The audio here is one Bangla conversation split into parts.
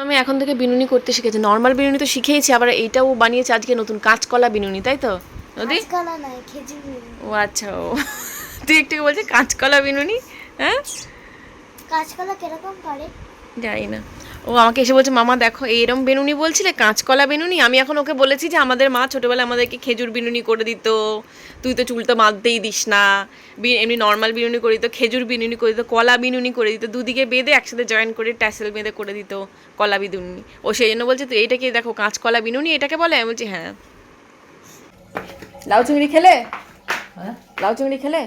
আমি এখন থেকে বিনুনি করতে শিখেছি। নর্মাল বিনুনি তো শিখেইছি, আবার এইটাও বানিয়েছে আজকে নতুন কাঁচকলা বিনুনি, তাই তো নদী? কাঁচকলা নয়, খেজুর বিনুনি। ও আচ্ছা, ও তুই একটু বলছে কাঁচকলা বিনুনি। হ্যাঁ, কাঁচকলা কিরকম করে জানি না। ও আমাকে এসে বলছে, মামা দেখো এইরকম বেনুনি বলছিলে, কাঁচকলা বেনুনি। আমি এখন ওকে বলেছি যে আমাদের মা ছোটোবেলায় আমাদেরকে খেজুর বিনুনি করে দিত, তুই তো চুল তো বাঁধতেই দিস না, এমনি নর্মাল বিনুনি করে দিত, খেজুর বিনুনি করে দিত, কলা বিনুনি করে দিত, দুদিকে বেঁধে একসাথে জয়েন করে ট্যাসেল বেঁধে করে দিত কলা বিনুনি। ও সেই জন্য বলছে তো এইটাকে দেখো কাঁচকলা বিনুনি এটাকে বলে। আমি বলছি হ্যাঁ। লাউ চিংড়ি খেলে? লাউ চিংড়ি খেলে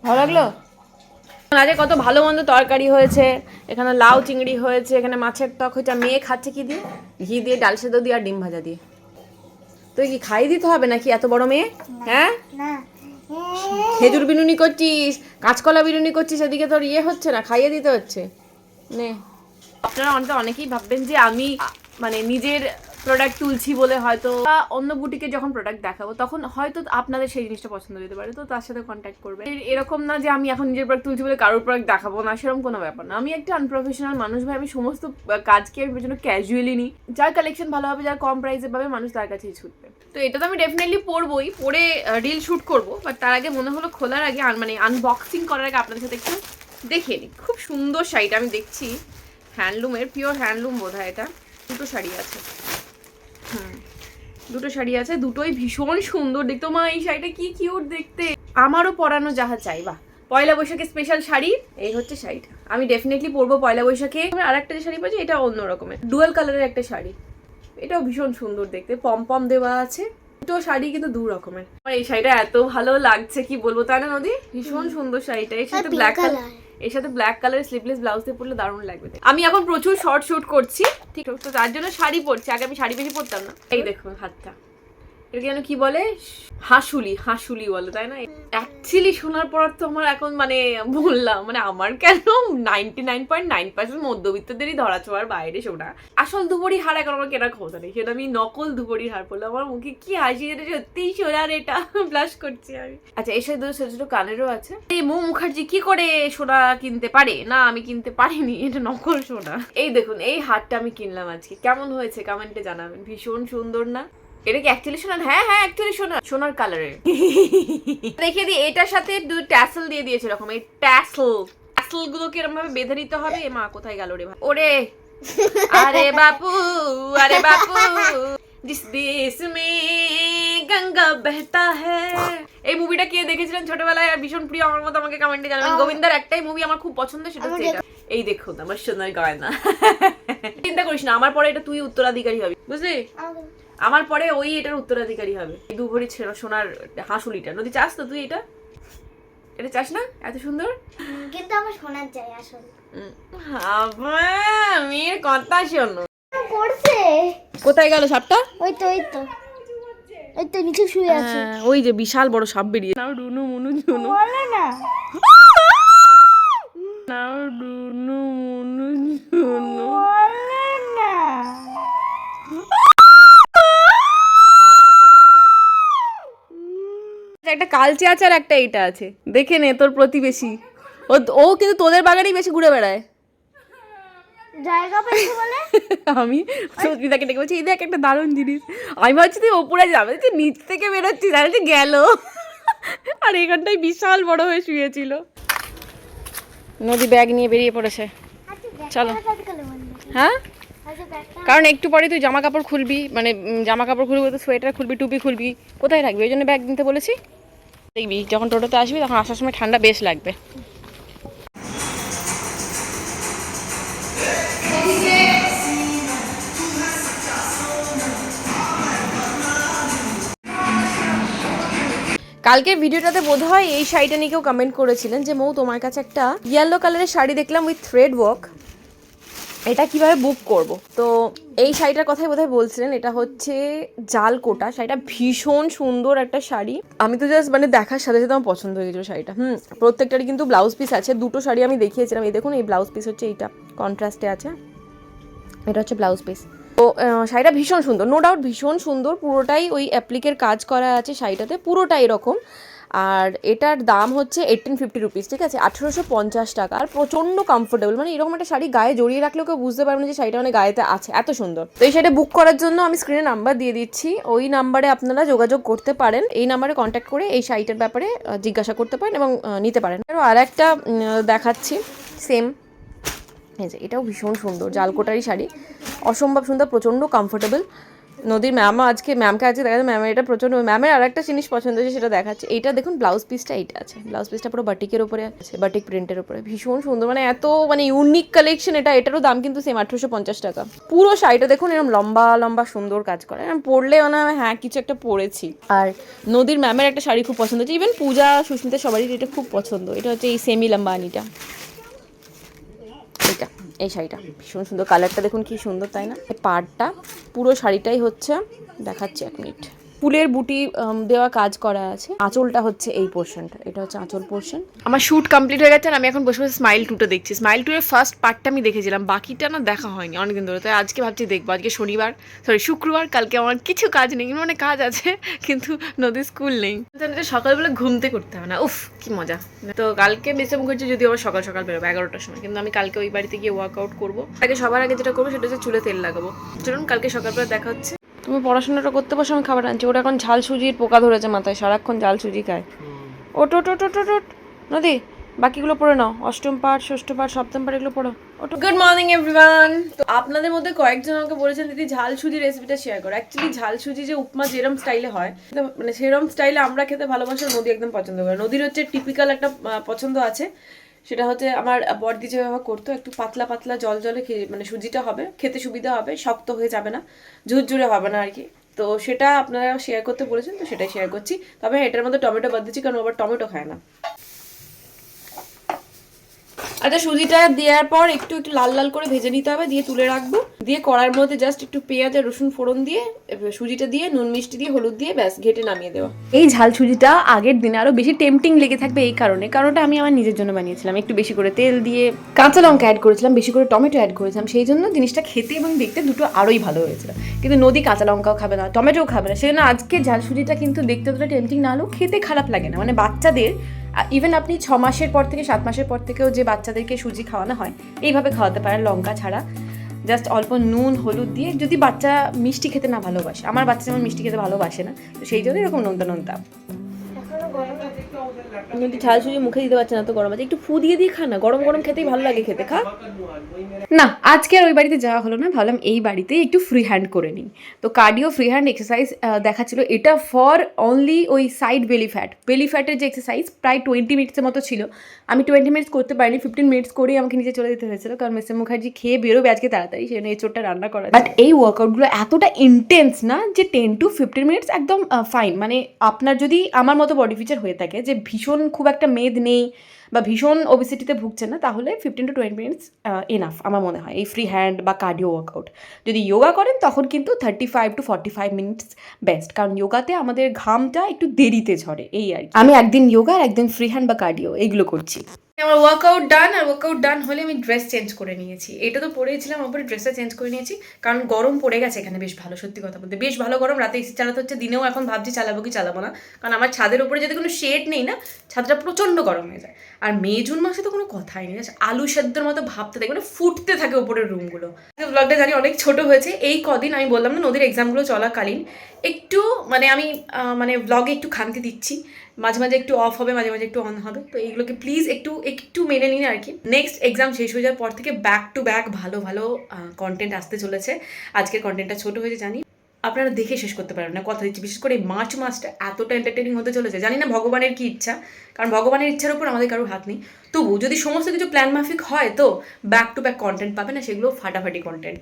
ভালো লাগলো? আজকে কত ভালো মন্দ তরকারি হয়েছে, এখানে লাউ চিংড়ি হয়েছে, এখানে মাছের টক হয়েছে। আর মেয়ে খাচ্ছে কি দিয়ে? ঘি দিয়ে, ডাল সেদ্ধ দিয়ে আর ডিম ভাজা দিয়ে। তুই কি খাইয়ে দিতে হবে নাকি এত বড় মেয়ে? হ্যাঁ, না? খেজুর বিনুনি করছিস, কাঁচকলা বিনুনি করছিস, এদিকে তোর ইয়ে হচ্ছে না, খাইয়ে দিতে হচ্ছে। নে। আপনারা অনেকেই ভাববেন যে আমি মানে নিজের প্রোডাক্ট তুলছি বলে হয়তো অন্য বুটিকে যখন প্রোডাক্ট দেখাবো তখন হয়তো আপনাদের সেই জিনিসটা পছন্দ হতে পারে, তো তার সাথে কন্ট্যাক্ট করবে। এরকম না যে আমি এখন নিজের প্রোডাক্ট তুলছি বলে কারোর প্রোডাক্ট দেখাবো না, সেরকম কোনো ব্যাপার না। আমি একটা আনপ্রফেশনাল মানুষ ভাই, আমি সমস্ত কাজকে আমি জন্য ক্যাজুয়ালি নিই। যার কালেকশন ভালো হবে, যার কম প্রাইসে পাবে, মানুষ তার কাছেই ছুটবে। তো এটা তো আমি ডেফিনেটলি পরবই, পরে রিল শুট করবো, বাট তার আগে মনে হলো খোলার আগে মানে আনবক্সিং করার আগে আপনাদের সাথে একটু দেখিয়ে নিই। খুব সুন্দর শাড়িটা আমি দেখছি, হ্যান্ডলুমের, পিওর হ্যান্ডলুম বোধ হয় এটা। দুটো শাড়ি আছে, দুটো শাড়ি আছে, দুটোই ভীষণ সুন্দর দেখতে। মা এই শাড়িটা কি কিউট দেখতে, আমারও পরানো যাহা চাই। বা পয়লা বৈশাখে স্পেশাল শাড়ি, এই হচ্ছে শাড়িটা। আমি ডেফিনেটলি পরবো পয়লা বৈশাখে। আর একটা যে শাড়ি পাচ্ছি এটা অন্য রকমের ডুয়াল কালারের একটা শাড়ি, এটাও ভীষণ সুন্দর দেখতে, পম পম দেওয়া আছে। দুটো শাড়ি কিন্তু দু রকমের। আমার এই শাড়িটা এত ভালো লাগছে কি বলবো, তাই না নদী? ভীষণ সুন্দর শাড়িটা, এর সাথে ব্ল্যাক কালার, এর সাথে ব্ল্যাক কালারের স্লিভলেস ব্লাউজ দিয়ে পরলে দারুণ লাগবে। আমি এখন প্রচুর শর্ট শুট করছি, ঠিক আছে, তো তার জন্য শাড়ি পরছি। আগে আমি শাড়ি বেশি পরতাম না। এই দেখুন হাতটা, এটাকে যেন কি বলে, হাসুলি, হাসুলি বলে, তাই না? অ্যাকচুয়ালি শোনার পর তো আমার এখন মানে বললাম, মানে আমার কেন 99.9% মধ্যবিত্তদেরই ধরা ছোঁয়ার বাইরে শোনা। আসল ধুবড়ি হার এখন আমার কেনার ক্ষমতা নেই, সেটা আমি নকল ধুবড়ির হার পড়লাম। আমার মুখে কি হাসি, যেটা সত্যিই সোনার, এটা ব্লাশ করছি আমি। আচ্ছা, এর সাথে ছোট ছোট কানেরও আছে। এই মৌ মুখার্জি কি করে সোনা কিনতে পারে? না, আমি কিনতে পারিনি, এটা নকল সোনা। এই দেখুন, এই হারটা আমি কিনলাম আজকে, কেমন হয়েছে কমেন্টে জানাবেন। ভীষণ সুন্দর না? এটা কি অ্যাকচুয়ালি সোনার? হ্যাঁ হ্যাঁ, অ্যাকচুয়ালি সোনার কালারের। দেখিয়ে দিই, এটার সাথে দুটো ট্যাসেল দিয়ে দিয়েছে এরকম। এই ট্যাসেল গুলোকে এরকম ভাবে বেঁধে নিতে হবে। মা কোথায় গেল রে ভাই? ওরে আরে বাপু, আরে বাপু, জিস দেশ মে গঙ্গা বহতা হ্যায়। এই মুভিটা কে দেখেছিলেন ছোটবেলায় আর ভীষণ প্রিয় আমার মতো, আমাকে কমেন্টে জানাবেন। গোবিন্দার একটাই মুভি আমার খুব পছন্দ, সেটা হচ্ছে এটা। এই দেখুন আমার সোনার গয়না। চিন্তা করিস না, আমার পরে এটা তুই উত্তরাধিকারী হবি, বুঝলি? আমার পরে ওই এটার উত্তরাধিকারী হবে, এই দু ভরি সোনার হাসুলিটা। নদী, চাস তো তুই এটা? এটা চাস না? এত সুন্দর কিন্তু আমার সোনার চাই আসলে। মেয়ের কথা শোনো। করছে কোথায় গেল সাপটা? ওই তো ওই তো ওই তো নিচে শুয়ে আছে। ওই যে বিশাল বড় সাপ বেরিয়ে। নাও রুনু মুনু ঝুনু, বলে না নাও রুনু মুনু ঝুনু, বলে না। একটা কালচে আছে আর একটা এইটা আছে, দেখে নে তোর প্রতিবেশী। ও কিন্তু তোদের বাগানেই বেশি ঘুরে বেড়ায়। জায়গা পেয়েছে বলে আমি সুস্মিতাকে ডেকে বলছি, এই দেখ একটা দারুণ জিনিস। আমি ভাবছি তুই ওপরে যাবে, তুই নিচ থেকে বেরোচ্ছিস, আর গেল। আর এখানটাই বিশাল বড় হয়ে শুয়েছিল। নদী ব্যাগ নিয়ে বেরিয়ে পড়েছে। চলো। হ্যাঁ, কারণ একটু পরে তুই জামা কাপড় খুলবি, মানে জামা কাপড় খুলবি তো সোয়েটার খুলবি, টুপি খুলবি, কোথায় রাখবি? ওই জন্য ব্যাগ নিতে বলেছি। দেখবি যখন টোটোতে আসবি তখন আসার সময় ঠান্ডা বেশ লাগবে। কালকের ভিডিওটাতে বোধহয় এই শাড়িটা নিয়ে কেউ কমেন্ট করেছিলেন যে মৌ তোমার কাছে একটা ইয়েলো কালারের শাড়ি দেখলাম উইথ থ্রেড ওয়ার্ক, এটা কিভাবে বুক করব? তো এই শাড়িটার কথাই বোধহয় বলছিলেন। এটা হচ্ছে জাল কোটা শাড়িটা, ভীষণ সুন্দর একটা শাড়ি। আমি তো জাস্ট মানে দেখার সাথে সাথে আমার পছন্দ হয়ে গেছিল শাড়িটা। প্রত্যেকটারই কিন্তু ব্লাউজ পিস আছে। দুটো শাড়ি আমি দেখিয়েছিলাম, এই দেখুন, এই ব্লাউজ পিস হচ্ছে এইটা, কন্ট্রাস্টে আছে, এটা হচ্ছে ব্লাউজ পিস। তো শাড়িটা ভীষণ সুন্দর, নো ডাউট ভীষণ সুন্দর। পুরোটাই ওই অ্যাপ্লিকের কাজ করা আছে শাড়িটাতে, পুরোটাই এরকম। আর এটার দাম হচ্ছে 1850 রুপিস, ঠিক আছে, 1850 টাকা। আর প্রচণ্ড কমফোর্টেবল, মানে এরকম একটা শাড়ি গায়ে জড়িয়ে রাখলেও কেউ বুঝতে পারবে না যে শাড়িটা মানে গায়েতে আছে, এত সুন্দর। তো এই শাড়িটা বুক করার জন্য আমি স্ক্রিনে নাম্বার দিয়ে দিচ্ছি, ওই নাম্বারে আপনারা যোগাযোগ করতে পারেন, এই নাম্বারে কন্ট্যাক্ট করে এই শাড়িটার ব্যাপারে জিজ্ঞাসা করতে পারেন এবং নিতে পারেন। আর একটা দেখাচ্ছি সেম, এই যে এটাও ভীষণ সুন্দর জালকোটারি শাড়ি, অসম্ভব সুন্দর, প্রচণ্ড কমফোর্টেবল। নদীর ম্যামও ম্যামকে আজকে দেখা যায়, ম্যামের এটা প্রচণ্ড, ম্যামের আর একটা জিনিস পছন্দ হয়েছে সেটা দেখাচ্ছে। এইটা দেখুন ব্লাউজ পিসটা এইটা আছে, ব্লাউজ পিসটা পুরো বাটিকের ওপরে আছে, বাটিক প্রিন্টের ওপরে, ভীষণ সুন্দর, মানে এত মানে ইউনিক কালেকশন এটা। এটারও দাম কিন্তু সেম 1850 টাকা। পুরো শাড়িটা দেখুন এরকম লম্বা লম্বা সুন্দর কাজ করে, পরলে মানে হ্যাঁ কিছু একটা পরেছি। আর নদীর ম্যামের একটা শাড়ি খুব পছন্দ হচ্ছে, ইভেন পূজা সুস্মিতা সবারই এটা খুব পছন্দ। এটা হচ্ছে এই সেমি লম্বানিটা, এটা এই শাড়িটা ভীষণ সুন্দর, কালারটা দেখুন কি সুন্দর, তাই না? পাড়টা পুরো শাড়িটাই হচ্ছে, দেখাচ্ছি এক মিনিট, ফুলের বুটি দেওয়া কাজ করা আছে। আঁচলটা হচ্ছে এই পোর্শনটা, এটা হচ্ছে আঁচল পোর্শন। আমার শ্যুট কমপ্লিট হয়ে গেছে, আমি এখন বসে বসে স্মাইল টুটা দেখছি। স্মাইল টুয়ের ফার্স্ট পার্টটা আমি দেখেছিলাম, বাকিটা না দেখা হয়নি অনেকদিন ধরে, তাই আজকে ভাবছি দেখবো। আজকে শুক্রবার, কালকে আমার কিছু কাজ নেই, মানে কাজ আছে কিন্তু নদীর স্কুল নেই, সকালবেলা ঘুমতে করতে হবে না, উফ কি মজা। তো কালকে মিস্টার মুখার্জি যদি আবার সকাল সকাল বেরোবো 11টার সময়, কিন্তু আমি কালকে ওই বাড়িতে গিয়ে ওয়ার্কআউট করবো। আগে সবার আগে যেটা করবো সেটা হচ্ছে চুলে তেল লাগাবো। চলুন কালকে সকালবেলা দেখা হচ্ছে। তুমি পড়াশোনাটা করতে বসে আমি খাবার আনছি। ওটা এখন ঝাল সুজির পোকা ধরেছে মাথায়, সারাক্ষণ ঝাল সুজি খায়। ওট ওট ওট ওট ওট নদী, বাকিগুলো পড়ে নাও, অষ্টম পাঠ, ষষ্ঠ পাঠ, সপ্তম পাঠ, এগুলো পড়ো। Good morning everyone. তো আপনাদের মধ্যে কয়েকজন আমাকে বলেছেন দিদি ঝাল সুজি রেসিপিটা শেয়ার করো। অ্যাকচুয়ালি ঝাল সুজি যে উপমা যেরম স্টাইলে হয়, মানে সেরম স্টাইলে আমরা খেতে ভালোবাসি, নদী একদম পছন্দ করে। নদীর হচ্ছে টিপিক্যাল একটা পছন্দ আছে, সেটা হচ্ছে আমার বড়দি যেভাবে করতো, একটু পাতলা পাতলা জল জলে মানে সুজিটা হবে, খেতে সুবিধা হবে, শক্ত হয়ে যাবে না, ঝুরঝুরে হবে না আর কি। তো সেটা আপনারা শেয়ার করতে বলেছেন, তো সেটাই শেয়ার করছি। তবে এটার মধ্যে টমেটো বাদ দিচ্ছি, কারণ আবার টমেটো খায় না। আচ্ছা, সুজিটা দেওয়ার পর একটু একটু লাল লাল করে ভেজে নিতে হবে, দিয়ে তুলে রাখবো। দিয়ে কড়াইয়ের মধ্যে জাস্ট একটু পেঁয়াজ আর রসুন ফোড়ন দিয়ে, সুজিটা দিয়ে, নুন মিষ্টি দিয়ে, হলুদ দিয়ে, ব্যাস ঘেটে নামিয়ে দেওয়া। এই ঝাল সুজিটা আগের দিনে আরো বেশি টেম্পটিং লেগে থাকবে এই কারণটা আমি আমার নিজের জন্য বানিয়েছিলাম। একটু বেশি করে তেল দিয়ে কাঁচা লঙ্কা অ্যাড করেছিলাম, বেশি করে টমেটো অ্যাড করেছিলাম, সেই জন্য জিনিসটা খেতে এবং দেখতে দুটো আরোই ভালো হয়েছিল। কিন্তু নদী কাঁচা লঙ্কাও খাবে না, টমেটোও খাবে না, সেই জন্য আজকে ঝাল সুজিটা কিন্তু দেখতে অতটা টেম্পটিং না হলেও খেতে খারাপ লাগে না। মানে বাচ্চাদের, ইভেন আপনি 6 মাসের পর থেকে 7 মাসের পর থেকেও যে বাচ্চাদেরকে সুজি খাওয়ানো হয়, এইভাবে খাওয়াতে পারেন লঙ্কা ছাড়া, জাস্ট অল্প নুন হলুদ দিয়ে। যদি বাচ্চা মিষ্টি খেতে না ভালোবাসে, আমার বাচ্চা যেমন মিষ্টি খেতে ভালোবাসে না, তো সেই জন্য এরকম নোনতা নোনতা। যদি ঝাল সুজি মুখে দিতে পারছে না, তো গরম আছে, একটু ফু দিয়ে খা না, গরম গরম খেতেই ভালো লাগে, খেতে খা না। আজকে আর ওই বাড়িতে যাওয়া হলো না, ভাবলাম এই বাড়িতে একটু ফ্রি হ্যান্ড করে নিই। তো কার্ডিও ফ্রি হ্যান্ড এক্সারসাইজ দেখাচ্ছিল, এটা ফর অনলি ওই সাইড বেলি ফ্যাটের যে এক্সারসাইজ, প্রায় 20 মিনিটসের মতো ছিল। আমি 20 মিনিটস করতে পারিনি, 15 মিনিটস করেই আমাকে নিচে চলে যেতে হয়েছিল, কারণ মিস্টার মুখার্জি খেয়ে বেরোবে আজকে তাড়াতাড়ি, সেজন্য এই চোটটা রান্না করা। বাট এই ওয়ার্কআউটগুলো এতটা ইন্টেন্স না যে 10 to 15 মিনিটস একদম ফাইন। মানে আপনার যদি আমার মতো বডি ফিচার হয়ে থাকে, যে ভীষণ খুব একটা মেদ নেই বা ভীষণ ওবেসিটিতে ভুগছে না, তাহলে 15 to 20 মিনিটস এনাফ আমার মনে হয় এই ফ্রি হ্যান্ড বা কার্ডিও ওয়ার্কআউট। যদি যোগা করেন তখন কিন্তু 35 to 45 মিনিটস বেস্ট, কারণ যোগাতে আমাদের ঘামটা একটু দেরিতে ঝরে, এই আর কি। আমি একদিন যোগা আর একদিন ফ্রি হ্যান্ড বা কার্ডিও এইগুলো করছি। আমার ওয়ার্কআউট ডান হলে আমি ড্রেস চেঞ্জ করে নিয়েছি। এটা তো পরেছিলাম, ওপরে ড্রেসটা চেঞ্জ করে নিয়েছি, কারণ গরম পড়ে গেছে এখানে বেশ ভালো, সত্যি কথা বলতে বেশ ভালো গরম। রাতে এসি চালাতে হচ্ছে, দিনেও এখন ভাবছি চালাবো কি চালাবো না, কারণ আমার ছাদের উপরে যদি কোনো শেড নেই না, ছাদটা প্রচণ্ড গরম হয়ে যায়। আর মে জুন মাসে তো কোনো কথাই নেই, আলু সেদ্ধর মতো ভাবতে থাকে, মানে ফুটতে থাকে ওপরের রুমগুলো। ব্লগটা জানি অনেক ছোট হয়েছে, এই কদিন আমি বললাম না নদীর এক্সামগুলো চলাকালীন একটু মানে আমি মানে ব্লগে একটু খামতি দিচ্ছি, মাঝে মাঝে একটু অফ হবে, মাঝে মাঝে একটু অন হবে, তো এইগুলোকে প্লিজ একটু মেনে নিন আর কি। নেক্সট এক্সাম শেষ হয়ে যাওয়ার পর থেকে ব্যাক টু ব্যাক ভালো ভালো কন্টেন্ট আসতে চলেছে। আজকের কন্টেন্টটা ছোট হয়েছে জানি, আপনারা দেখে শেষ করতে পারবেন না, কথা দিচ্ছি। বিশেষ করে মার্চ মাসটা এতটা এন্টারটেনিং হতে চলেছে, জানি না ভগবানের কি ইচ্ছা, কারণ ভগবানের ইচ্ছার উপর আমাদের কারোর হাত নেই। তবু যদি সমস্ত কিছু প্ল্যান মাফিক হয়, তো ব্যাক টু ব্যাক কন্টেন্ট পাবে না, সেগুলো ফাটাফাটি কন্টেন্ট।